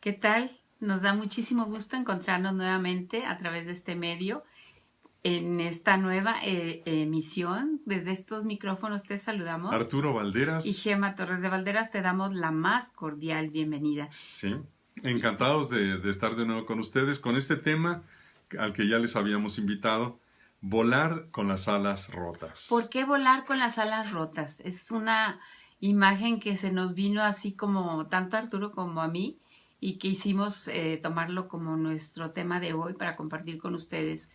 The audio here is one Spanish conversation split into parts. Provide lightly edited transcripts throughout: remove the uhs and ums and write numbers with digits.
¿Qué tal? Nos da muchísimo gusto encontrarnos nuevamente a través de este medio en esta nueva emisión. Desde estos micrófonos te saludamos Arturo y Valderas, Gema Torres de Valderas te damos la más cordial bienvenida. sí, encantados de estar de nuevo con ustedes con este tema al que ya les habíamos invitado, volar con las alas ¿Por rotas. qué volar con las alas rotas? Es una imagen que se nos vino así como tanto a Arturo como a mí y que hicimos tomarlo como nuestro tema de hoy para compartir con ustedes.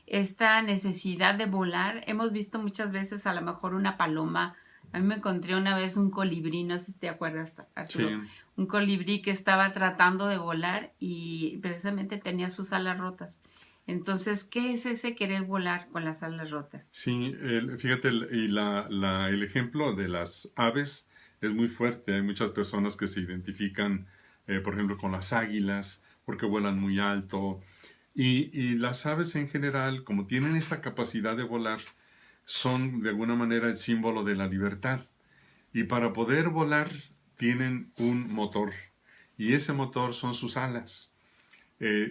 Esta necesidad de volar, hemos visto muchas veces a lo mejor una paloma. A mí me encontré una vez un colibrí, no sé si te acuerdas, Sí, Arturo, un colibrí que estaba tratando de volar y precisamente tenía sus alas rotas. Entonces, ¿qué es ese querer volar con las alas rotas? sí, fíjate, el ejemplo de las aves es muy fuerte. Hay muchas personas que se identifican, por ejemplo, con las águilas, porque vuelan muy alto. Y las aves en general, como tienen esta capacidad de volar, son de alguna manera el símbolo de la libertad. Y para poder volar tienen un motor. Y ese motor son sus alas.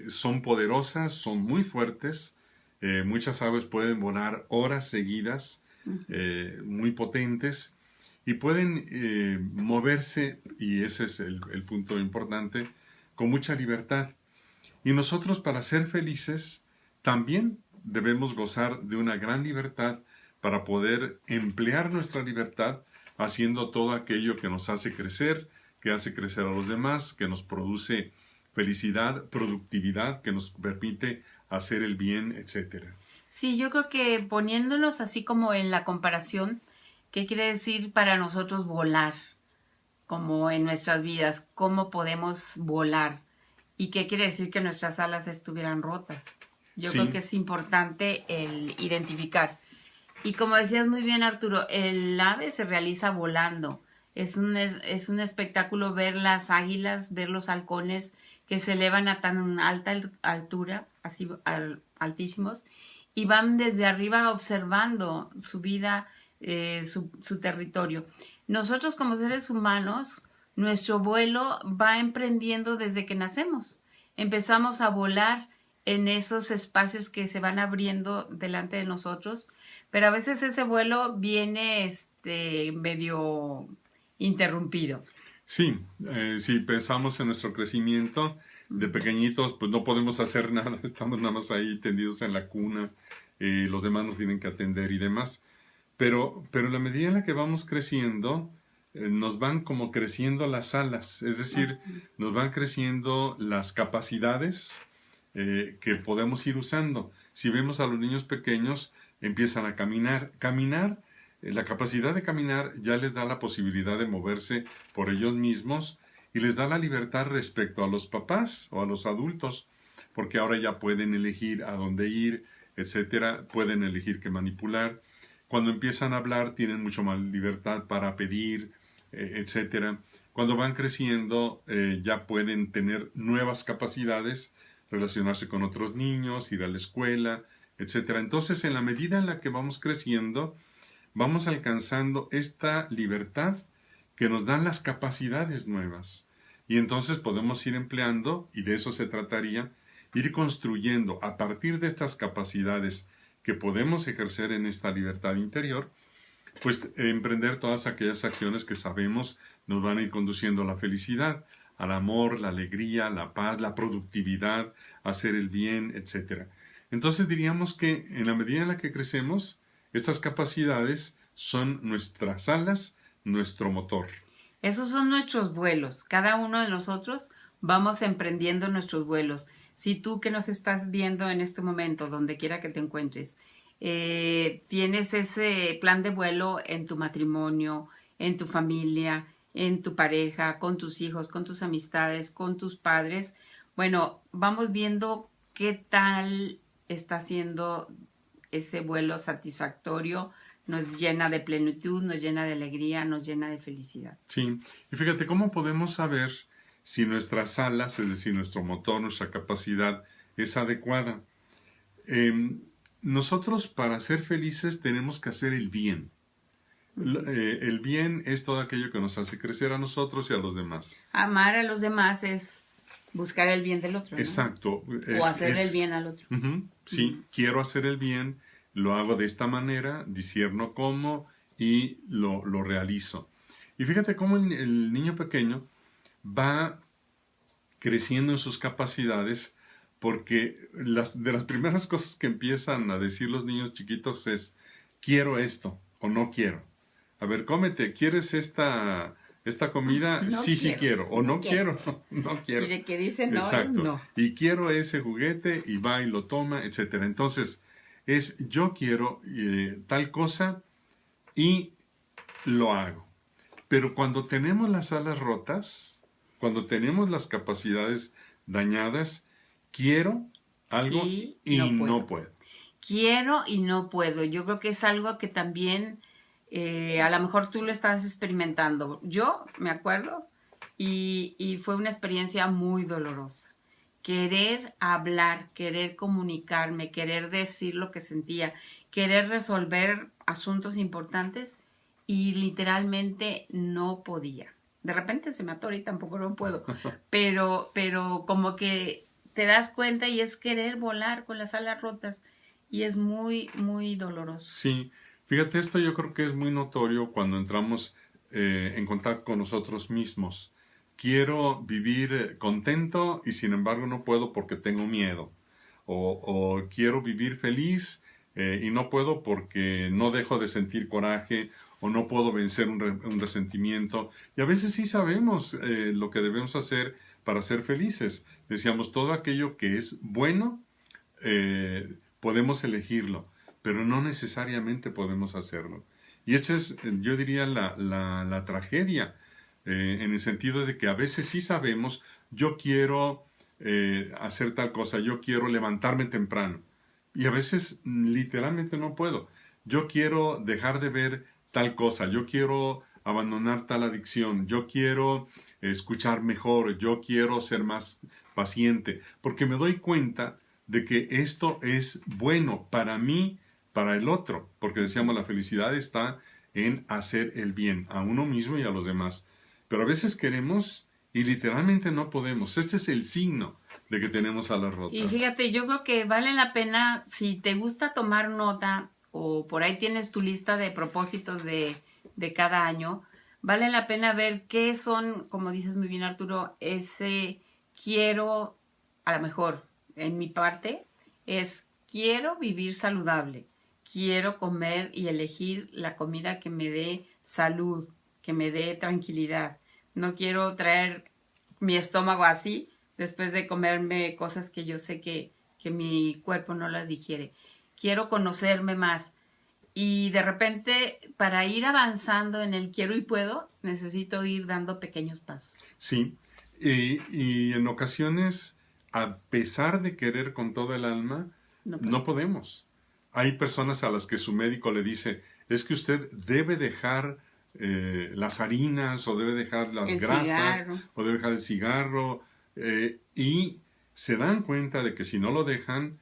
Son poderosas, son muy fuertes. Muchas aves pueden volar horas seguidas, muy potentes. Y pueden moverse, y ese es el punto importante, con mucha libertad. Y nosotros para ser felices también debemos gozar de una gran libertad para poder emplear nuestra libertad haciendo todo aquello que nos hace crecer, que hace crecer a los demás, que nos produce felicidad, productividad, que nos permite hacer el bien, etcétera. Sí, yo creo que poniéndolos así como en la comparación, ¿qué quiere decir para nosotros volar? Como en nuestras vidas, ¿cómo podemos volar? ¿Y qué quiere decir que nuestras alas estuvieran rotas? Yo creo que Sí, es importante el identificar. Y como decías muy bien, Arturo, el ave se realiza volando. Es un espectáculo ver las águilas, ver los halcones que se elevan a tan alta altura, así altísimos, y van desde arriba observando su vida, su territorio. Nosotros como seres humanos, nuestro vuelo va emprendiendo desde que nacemos. Empezamos a volar en esos espacios que se van abriendo delante de nosotros, pero a veces ese vuelo viene medio interrumpido. sí, si pensamos en nuestro crecimiento de pequeñitos, pues no podemos hacer nada, estamos nada más ahí tendidos en la cuna, los demás nos tienen que atender y demás. Pero en la medida en la que vamos creciendo, nos van como creciendo las alas, es decir, nos van creciendo las capacidades que podemos ir usando. Si vemos a los niños pequeños, empiezan a caminar. Caminar, la capacidad de caminar ya les da la posibilidad de moverse por ellos mismos y les da la libertad respecto a los papás o a los adultos, porque ahora ya pueden elegir a dónde ir, etcétera, pueden elegir qué manipular. Cuando empiezan a hablar tienen mucho más libertad para pedir, etcétera. Cuando van creciendo ya pueden tener nuevas capacidades, relacionarse con otros niños, ir a la escuela, etcétera. Entonces, en la medida en la que vamos creciendo, vamos alcanzando esta libertad que nos dan las capacidades nuevas. Y entonces podemos ir empleando, y de eso se trataría, ir construyendo a partir de estas capacidades que podemos ejercer en esta libertad interior, pues emprender todas aquellas acciones que sabemos nos van a ir conduciendo a la felicidad, al amor, la alegría, la paz, la productividad, hacer el bien, etcétera. Entonces diríamos que en la medida en la que crecemos, estas capacidades son nuestras alas, nuestro motor. Esos son nuestros vuelos. Cada uno de nosotros vamos emprendiendo nuestros vuelos. Si tú que nos estás viendo en este momento, donde quiera que te encuentres, tienes ese plan de vuelo en tu matrimonio, en tu familia, en tu pareja, con tus hijos, con tus amistades, con tus padres, bueno, vamos viendo qué tal está siendo ese vuelo satisfactorio, nos llena de plenitud, nos llena de alegría, nos llena de felicidad. Sí, y fíjate cómo podemos saber si nuestras alas, es decir, nuestro motor, nuestra capacidad es adecuada. Eh, Nosotros para ser felices tenemos que hacer el bien. El bien es todo aquello que nos hace crecer a nosotros y a los demás. Amar a los demás es Buscar el bien del otro, ¿no? Exacto. O hacer el bien al otro. Sí, quiero hacer el bien, lo hago de esta manera, discierno cómo y lo realizo. Y fíjate cómo el niño pequeño va creciendo en sus capacidades, porque de las primeras cosas que empiezan a decir los niños chiquitos es, quiero esto o no quiero. A ver, cómete, ¿quieres esta comida? No Sí, sí quiero, quiero. O no no quiero. quiero, no quiero. Y de que dice no, Exacto. no. Y quiero ese juguete y va y lo toma, etcétera. Entonces, es yo quiero tal cosa y lo hago. Pero cuando tenemos las alas rotas, cuando tenemos las capacidades dañadas, quiero algo y no puedo. Quiero y no puedo. Yo creo que es algo que también a lo mejor tú lo estás experimentando. Yo me acuerdo y fue una experiencia muy dolorosa. Querer hablar, querer comunicarme, querer decir lo que sentía, querer resolver asuntos importantes y literalmente no podía. De repente se me atora y tampoco no puedo, pero como que te das cuenta y es querer volar con las alas rotas y es muy, muy doloroso. Sí, fíjate, esto yo creo que es muy notorio cuando entramos en contacto con nosotros mismos. Quiero vivir contento y sin embargo no puedo porque tengo miedo. O quiero vivir feliz y no puedo porque no dejo de sentir coraje o no puedo vencer un resentimiento. Y a veces sí sabemos lo que debemos hacer para ser felices. Decíamos, todo aquello que es bueno, podemos elegirlo, pero no necesariamente podemos hacerlo. Y esta es, yo diría, la tragedia, en el sentido de que a veces sí sabemos, yo quiero hacer tal cosa, yo quiero levantarme temprano, y a veces literalmente no puedo. Yo quiero dejar de ver tal cosa, yo quiero abandonar tal adicción, yo quiero escuchar mejor, yo quiero ser más paciente, porque me doy cuenta de que esto es bueno para mí, para el otro, porque decíamos, la felicidad está en hacer el bien a uno mismo y a los demás. Pero a veces queremos y literalmente no podemos. Este es el signo de que tenemos alas rotas. Y fíjate, yo creo que vale la pena, si te gusta tomar nota o por ahí tienes tu lista de propósitos de cada año, vale la pena ver qué son, como dices muy bien Arturo, ese quiero, a lo mejor en mi parte, es quiero vivir saludable, quiero comer y elegir la comida que me dé salud, que me dé tranquilidad. No quiero traer mi estómago así después de comerme cosas que yo sé que mi cuerpo no las digiere. Quiero conocerme más. Y de repente, para ir avanzando en el quiero y puedo, necesito ir dando pequeños pasos. Sí, y en ocasiones, a pesar de querer con todo el alma, no podemos. Hay personas a las que su médico le dice, es que usted debe dejar las harinas, o debe dejar las grasas, cigarro, o debe dejar el cigarro, y se dan cuenta de que si no lo dejan,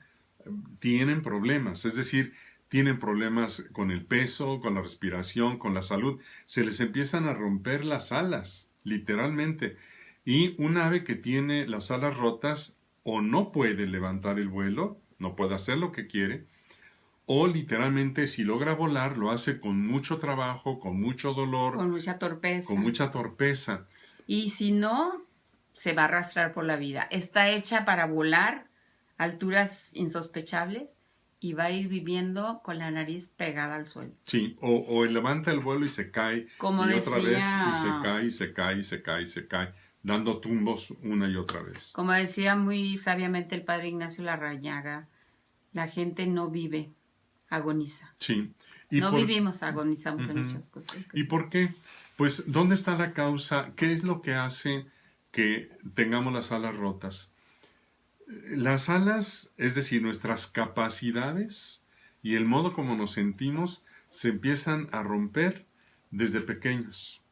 tienen problemas. Es decir, tienen problemas con el peso, con la respiración, con la salud. Se les empiezan a romper las alas, literalmente. Y un ave que tiene las alas rotas o no puede levantar el vuelo, no puede hacer lo que quiere, o literalmente si logra volar lo hace con mucho trabajo, con mucho dolor, con mucha torpeza. Con mucha torpeza. Y si no, se va a arrastrar por la vida. Está hecha para volar a alturas insospechables y va a ir viviendo con la nariz pegada al suelo. Sí, o levanta el vuelo y se cae, como y decía, otra vez, y se cae, y se cae, y se cae, y se cae, dando tumbos una y otra vez. Como decía muy sabiamente el padre Ignacio Larrañaga, la gente no vive, agoniza. Sí. Vivimos, agonizamos en muchas cosas. ¿Y por qué? Pues, ¿dónde está la causa? ¿Qué es lo que hace que tengamos las alas rotas? Las alas, es decir, nuestras capacidades y el modo como nos sentimos, se empiezan a romper desde pequeños.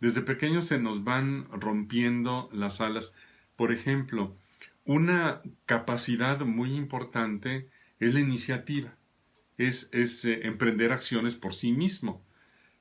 Desde pequeños se nos van rompiendo las alas. Por ejemplo, una capacidad muy importante es la iniciativa, es emprender acciones por sí mismo.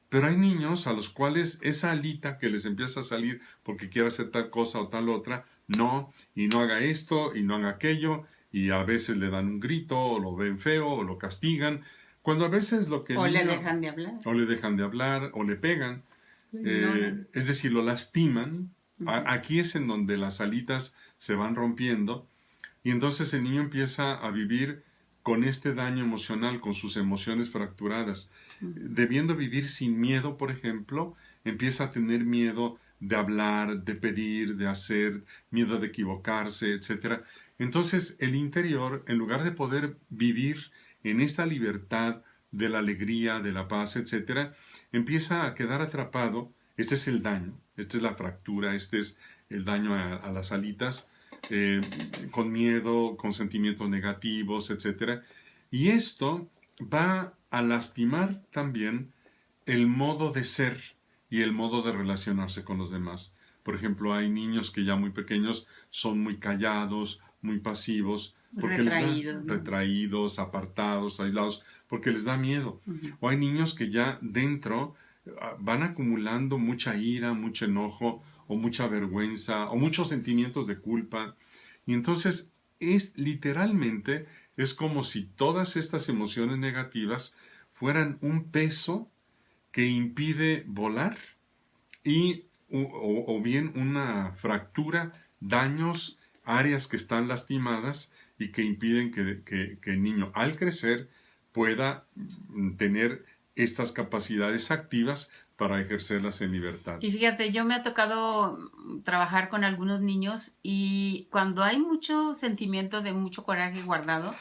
Pero hay niños a los cuales esa alita que les empieza a salir porque quiere hacer tal cosa o tal otra, no, y no haga esto, y no haga aquello, y a veces le dan un grito, o lo ven feo, o lo castigan, cuando a veces lo que el O le niño... dejan de hablar. O le dejan de hablar, o le pegan, Lo ignoran. es decir, lo lastiman. Ujú. Aquí es en donde las alitas se van rompiendo, y entonces el niño empieza a vivir con este daño emocional, con sus emociones fracturadas. Debiendo vivir sin miedo, por ejemplo, empieza a tener miedo de hablar, de pedir, de hacer, miedo de equivocarse, etc. Entonces, el interior, en lugar de poder vivir en esta libertad de la alegría, de la paz, etc., empieza a quedar atrapado. Este es el daño, esta es la fractura, este es el daño a las alitas, con miedo, con sentimientos negativos, etc. Y esto va a lastimar también el modo de ser y el modo de relacionarse con los demás. Por ejemplo, hay niños que ya muy pequeños son muy callados, muy pasivos, porque Retraídos, ¿no? retraídos, apartados, aislados, porque les da miedo. Ujú. O hay niños que ya dentro van acumulando mucha ira, mucho enojo, o mucha vergüenza, o muchos sentimientos de culpa. Y entonces literalmente es como si todas estas emociones negativas fueran un peso que impide volar y o bien una fractura, daños, áreas que están lastimadas y que impiden que el niño al crecer pueda tener estas capacidades activas para ejercerlas en libertad. Y fíjate, yo me ha tocado trabajar con algunos niños y cuando hay mucho sentimiento de mucho coraje guardado,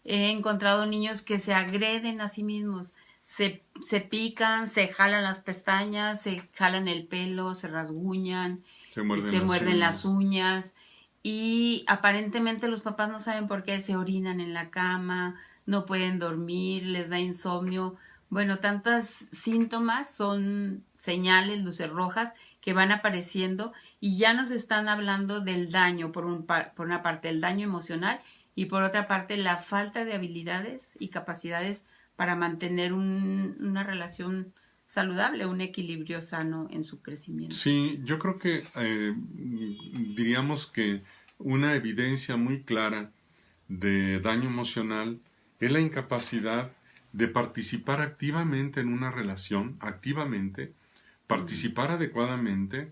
he encontrado niños que se agreden a sí mismos, se pican, se jalan las pestañas, se jalan el pelo, se rasguñan, Se muerden se las muerden uñas. las uñas y aparentemente los papás no saben por qué se orinan en la cama, no pueden dormir, les da insomnio. Bueno, tantos síntomas son señales, luces rojas que van apareciendo y ya nos están hablando del daño, por una parte, el daño emocional y por otra parte, la falta de habilidades y capacidades para mantener una relación saludable, un equilibrio sano en su crecimiento. Sí, yo creo que diríamos que una evidencia muy clara de daño emocional es la incapacidad de participar activamente en una relación, activamente, participar adecuadamente,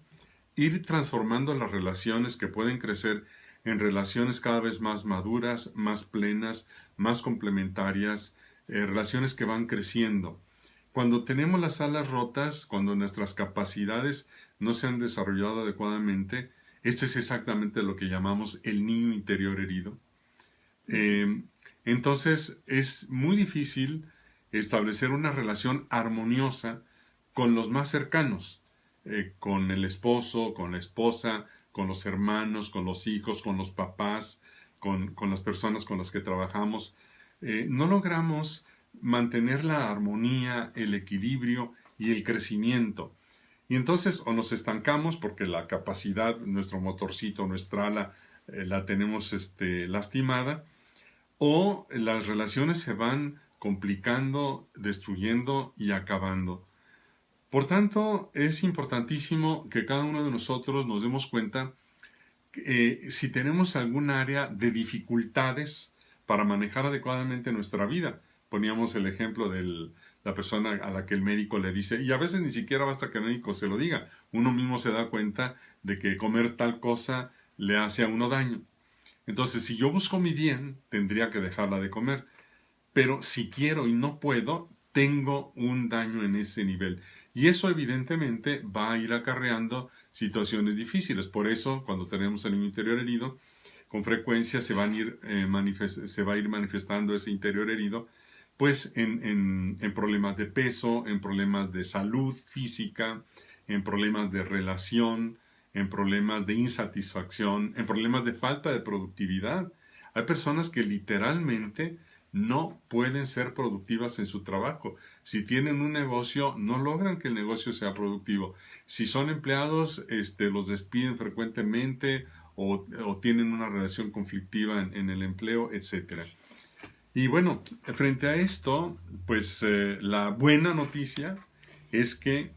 ir transformando las relaciones que pueden crecer en relaciones cada vez más maduras, más plenas, más complementarias, relaciones que van creciendo. Cuando tenemos las alas rotas, cuando nuestras capacidades no se han desarrollado adecuadamente, esto es exactamente lo que llamamos el niño interior herido. Entonces es muy difícil establecer una relación armoniosa con los más cercanos, con el esposo, con la esposa, con los hermanos, con los hijos, con los papás, con las personas con las que trabajamos. No logramos mantener la armonía, el equilibrio y el crecimiento. Y entonces o nos estancamos porque la capacidad, nuestro motorcito, nuestra ala, la tenemos lastimada, o las relaciones se van complicando, destruyendo y acabando. Por tanto, es importantísimo que cada uno de nosotros nos demos cuenta que si tenemos algún área de dificultades para manejar adecuadamente nuestra vida. Poníamos el ejemplo de la persona a la que el médico le dice, y a veces ni siquiera basta que el médico se lo diga, uno mismo se da cuenta de que comer tal cosa le hace a uno daño. Entonces, si yo busco mi bien, tendría que dejarla de comer. Pero si quiero y no puedo, tengo un daño en ese nivel. Y eso evidentemente va a ir acarreando situaciones difíciles. Por eso, cuando tenemos el niño interior herido, con frecuencia se va a ir manifestando ese interior herido, pues en problemas de peso, en problemas de salud física, en problemas de relación, en problemas de insatisfacción, en problemas de falta de productividad. Hay personas que literalmente no pueden ser productivas en su trabajo. Si tienen un negocio, no logran que el negocio sea productivo. Si son empleados, los despiden frecuentemente o tienen una relación conflictiva en el empleo, etc. Y bueno, frente a esto, pues la buena noticia es que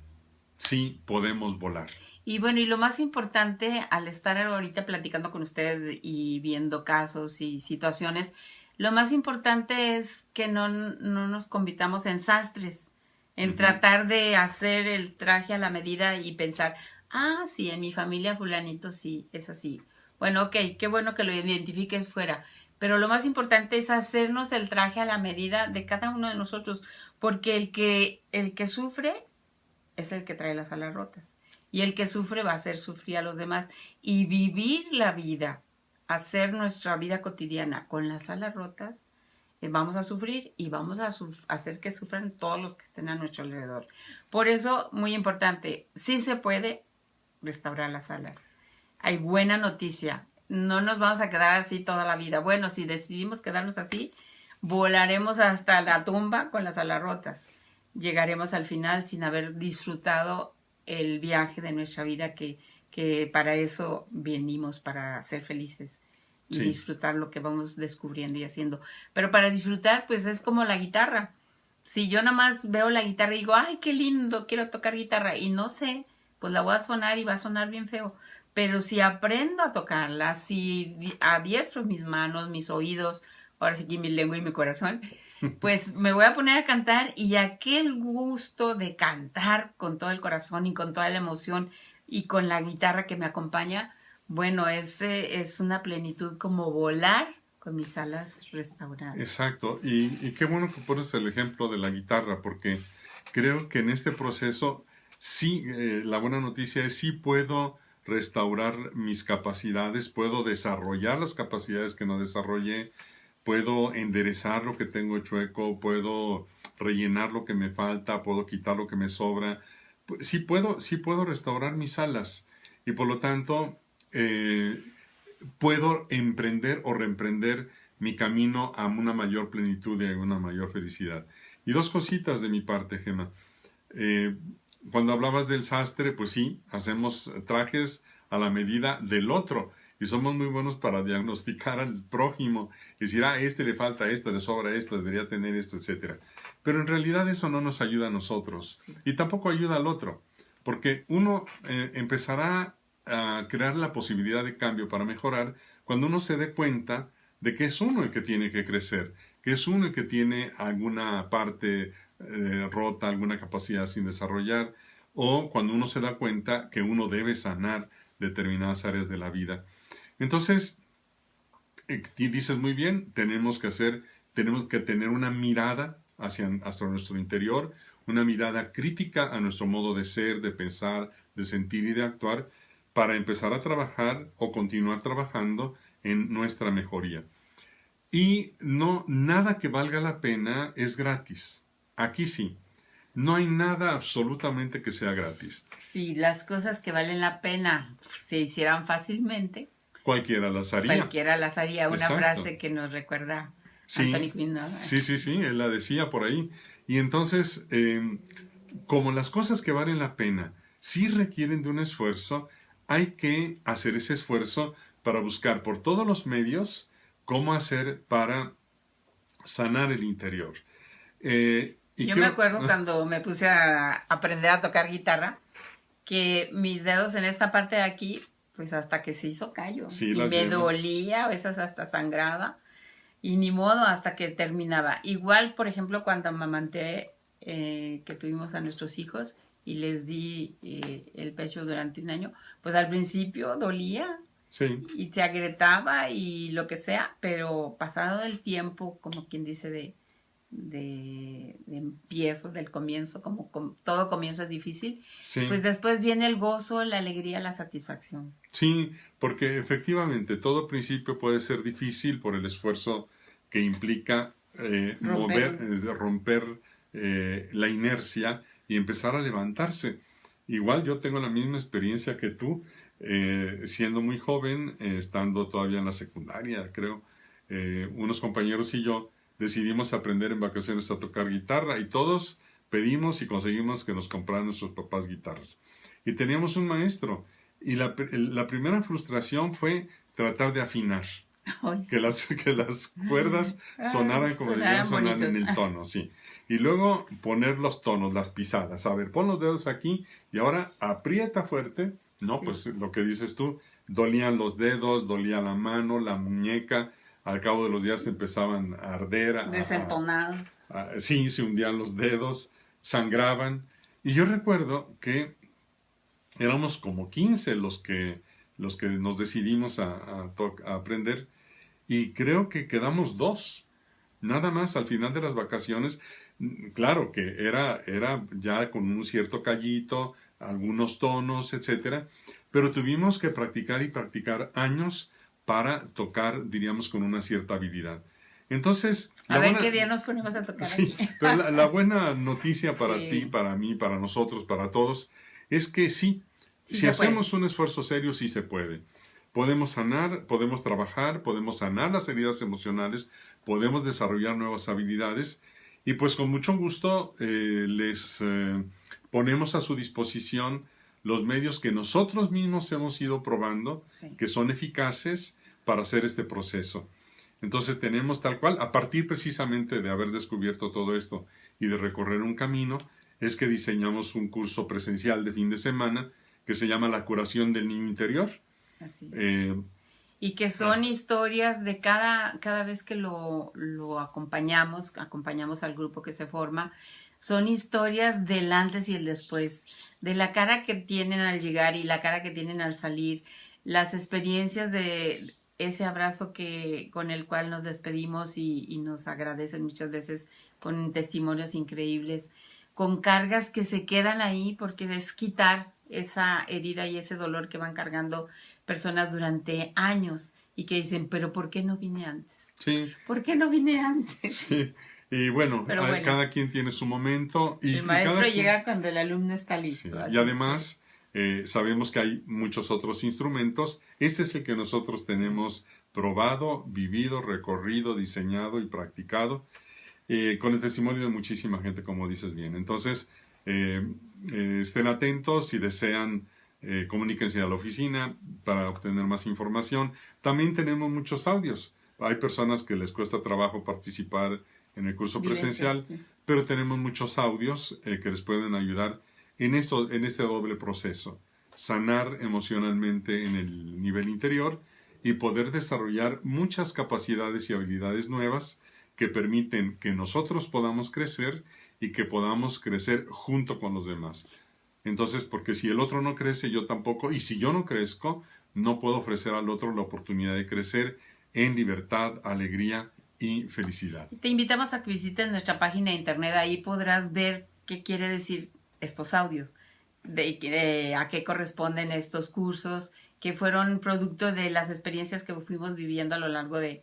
sí podemos volar. Y bueno, y lo más importante al estar ahorita platicando con ustedes y viendo casos y situaciones, lo más importante es que no nos convirtamos en sastres, en Ujú. tratar de hacer el traje a la medida y pensar, ah, sí, en mi familia fulanito sí, es así. Bueno, ok, qué bueno que lo identifiques fuera, pero lo más importante es hacernos el traje a la medida de cada uno de nosotros, porque el que sufre es el que trae las alas rotas. Y el que sufre va a hacer sufrir a los demás. Y vivir la vida, hacer nuestra vida cotidiana con las alas rotas, vamos a sufrir y vamos a hacer que sufran todos los que estén a nuestro alrededor. Por eso, muy importante, sí se puede restaurar las alas. Hay buena noticia. No nos vamos a quedar así toda la vida. Bueno, si decidimos quedarnos así, volaremos hasta la tumba con las alas rotas. Llegaremos al final sin haber disfrutado el viaje de nuestra vida que para eso venimos, para ser felices y Sí, disfrutar lo que vamos descubriendo y haciendo. Pero para disfrutar, pues es como la guitarra. Si yo nada más veo la guitarra y digo, ay, qué lindo, quiero tocar guitarra y no sé, pues la voy a sonar y va a sonar bien feo. Pero si aprendo a tocarla, si adiestro mis manos, mis oídos, ahora sí que mi lengua y mi corazón, pues me voy a poner a cantar y aquel gusto de cantar con todo el corazón y con toda la emoción y con la guitarra que me acompaña, bueno, es una plenitud como volar con mis alas restauradas. exacto. Y qué bueno que pones el ejemplo de la guitarra, porque creo que en este proceso sí, la buena noticia es sí puedo restaurar mis capacidades, puedo desarrollar las capacidades que no desarrollé, puedo enderezar lo que tengo chueco, puedo rellenar lo que me falta, puedo quitar lo que me sobra. Sí puedo restaurar mis alas y por lo tanto puedo emprender o reemprender mi camino a una mayor plenitud y a una mayor felicidad. Y dos cositas de mi parte, Gemma. Eh, Cuando hablabas del sastre, pues sí, hacemos trajes a la medida del otro y somos muy buenos para diagnosticar al prójimo y decir, ah, a este le falta esto, le sobra esto, debería tener esto, etcétera. Pero en realidad eso no nos ayuda a nosotros Sí. y tampoco ayuda al otro, porque uno empezará a crear la posibilidad de cambio para mejorar cuando uno se dé cuenta de que es uno el que tiene que crecer, que es uno el que tiene alguna parte rota, alguna capacidad sin desarrollar, o cuando uno se da cuenta que uno debe sanar determinadas áreas de la vida. Entonces, dices muy bien, tenemos que tener una mirada hacia nuestro interior, una mirada crítica a nuestro modo de ser, de pensar, de sentir y de actuar, para empezar a trabajar o continuar trabajando en nuestra mejoría. Y no, nada que valga la pena es gratis. Aquí sí. No hay nada absolutamente que sea gratis. Si las cosas que valen la pena se hicieran fácilmente, Cualquiera las haría. cualquiera las haría. Una Exacto. frase que nos recuerda Anthony Sí, Quinn, ¿no? sí, él la decía por ahí. Y entonces, como las cosas que valen la pena sí requieren de un esfuerzo, hay que hacer ese esfuerzo para buscar por todos los medios cómo hacer para sanar el interior. Yo me acuerdo cuando me puse a aprender a tocar guitarra, que mis dedos en esta parte de aquí, pues hasta que se hizo callo. Sí, y las me yemas. dolía, a veces hasta sangraba. Y ni modo hasta que terminaba. Igual, por ejemplo, cuando amamanté, que tuvimos a nuestros hijos y les di el pecho durante un año, pues al principio dolía Sí, y se agrietaba y lo que sea, pero pasado el tiempo, como quien dice, de empiezo, del comienzo, como todo comienzo es difícil, sí. pues después viene el gozo, la alegría, la satisfacción. Sí, porque efectivamente todo principio puede ser difícil por el esfuerzo que implica romper la inercia y empezar a levantarse. Igual yo tengo la misma experiencia que tú, siendo muy joven, estando todavía en la secundaria, creo. Unos compañeros y yo decidimos aprender en vacaciones a tocar guitarra y todos pedimos y conseguimos que nos compraran nuestros papás guitarras. Y teníamos un maestro. Y la primera frustración fue tratar de afinar, Ay, que las cuerdas sonaran como debían sonar en el tono, sí. Y luego poner los tonos, las pisadas. A ver, pon los dedos aquí y ahora aprieta fuerte No, Sí. pues lo que dices tú, dolían los dedos, dolía la mano, la muñeca, al cabo de los días empezaban a arder, Desentonados. sí, se hundían los dedos, sangraban. Y yo recuerdo que éramos como 15 los que nos decidimos a aprender, y creo que quedamos 2. Nada más al final de las vacaciones, claro que era ya con un cierto callito, algunos tonos, etcétera, pero tuvimos que practicar y practicar años para tocar, diríamos, con una cierta habilidad. Entonces, A ver qué día nos ponemos a tocar sí, aquí. pero la buena noticia para Sí. ti, para mí, para nosotros, para todos, es que sí, Sí si se hacemos puede. un esfuerzo serio, sí se puede. Podemos sanar, podemos trabajar, podemos sanar las heridas emocionales, podemos desarrollar nuevas habilidades, y pues con mucho gusto les ponemos a su disposición los medios que nosotros mismos hemos ido probando, Sí. que son eficaces para hacer este proceso. Entonces tenemos tal cual, a partir precisamente de haber descubierto todo esto y de recorrer un camino, es que diseñamos un curso presencial de fin de semana que se llama La curación del niño interior. Así es. Eh, Y que son historias de cada vez que lo acompañamos al grupo que se forma, son historias del antes y el después, de la cara que tienen al llegar y la cara que tienen al salir, las experiencias de ese abrazo con el cual nos despedimos y nos agradecen muchas veces con testimonios increíbles, con cargas que se quedan ahí porque es quitar esa herida y ese dolor que van cargando personas durante años y que dicen, pero ¿por qué no vine antes? sí, ¿Por qué no vine antes? sí. Y bueno, Pero bueno, cada quien tiene su momento. Y el maestro cada quien, llega cuando el alumno está sí, listo. y además sabemos que hay muchos otros instrumentos. Este es el que nosotros tenemos probado, vivido, recorrido, diseñado y practicado, con el testimonio de muchísima gente, como dices bien. Entonces, estén atentos, si desean, comuníquense a la oficina para obtener más información. También tenemos muchos audios. Hay personas que les cuesta trabajo participar en el curso presencial, sí. pero tenemos muchos audios que les pueden ayudar en este doble proceso: sanar emocionalmente en el nivel interior y poder desarrollar muchas capacidades y habilidades nuevas que permiten que nosotros podamos crecer y que podamos crecer junto con los demás. Entonces, porque si el otro no crece, yo tampoco, y si yo no crezco, no puedo ofrecer al otro la oportunidad de crecer en libertad, alegría y felicidad. Te invitamos a que visites nuestra página de internet, ahí podrás ver qué quiere decir estos audios, a qué corresponden estos cursos, que fueron producto de las experiencias que fuimos viviendo a lo largo de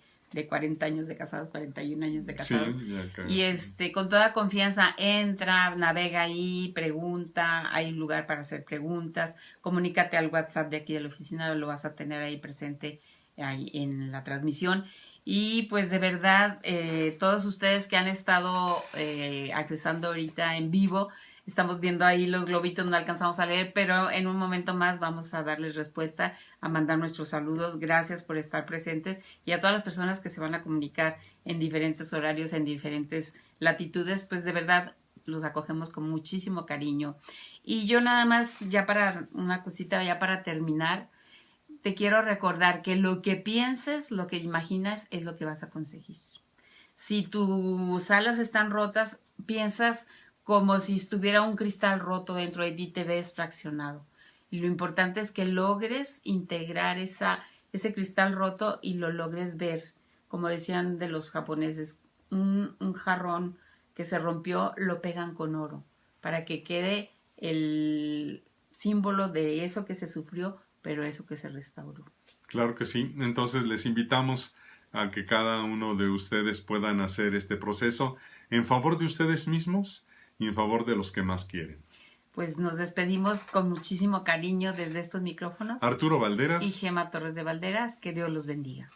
40 años de casados, 41 años de casados. Sí, ya acá, Y sí. con toda confianza entra, navega ahí, pregunta, hay lugar para hacer preguntas, comunícate al WhatsApp de aquí de la oficina, lo vas a tener ahí presente ahí en la transmisión. Y pues de verdad, todos ustedes que han estado accesando ahorita en vivo, estamos viendo ahí los globitos, no alcanzamos a leer, pero en un momento más vamos a darles respuesta, a mandar nuestros saludos. Gracias por estar presentes, y a todas las personas que se van a comunicar en diferentes horarios, en diferentes latitudes, pues de verdad los acogemos con muchísimo cariño. Y yo nada más, ya para una cosita, ya para terminar, te quiero recordar que lo que pienses, lo que imaginas, es lo que vas a conseguir. Si tus alas están rotas, piensas como si estuviera un cristal roto dentro de ti, te ves fraccionado. Y lo importante es que logres integrar ese cristal roto y lo logres ver. Como decían de los japoneses, un jarrón que se rompió lo pegan con oro para que quede el símbolo de eso que se sufrió, pero eso que se restauró. Claro que sí. Entonces les invitamos a que cada uno de ustedes puedan hacer este proceso en favor de ustedes mismos y en favor de los que más quieren. Pues nos despedimos con muchísimo cariño desde estos micrófonos. Arturo Valderas Y Gema Torres de Valderas. Que Dios los bendiga.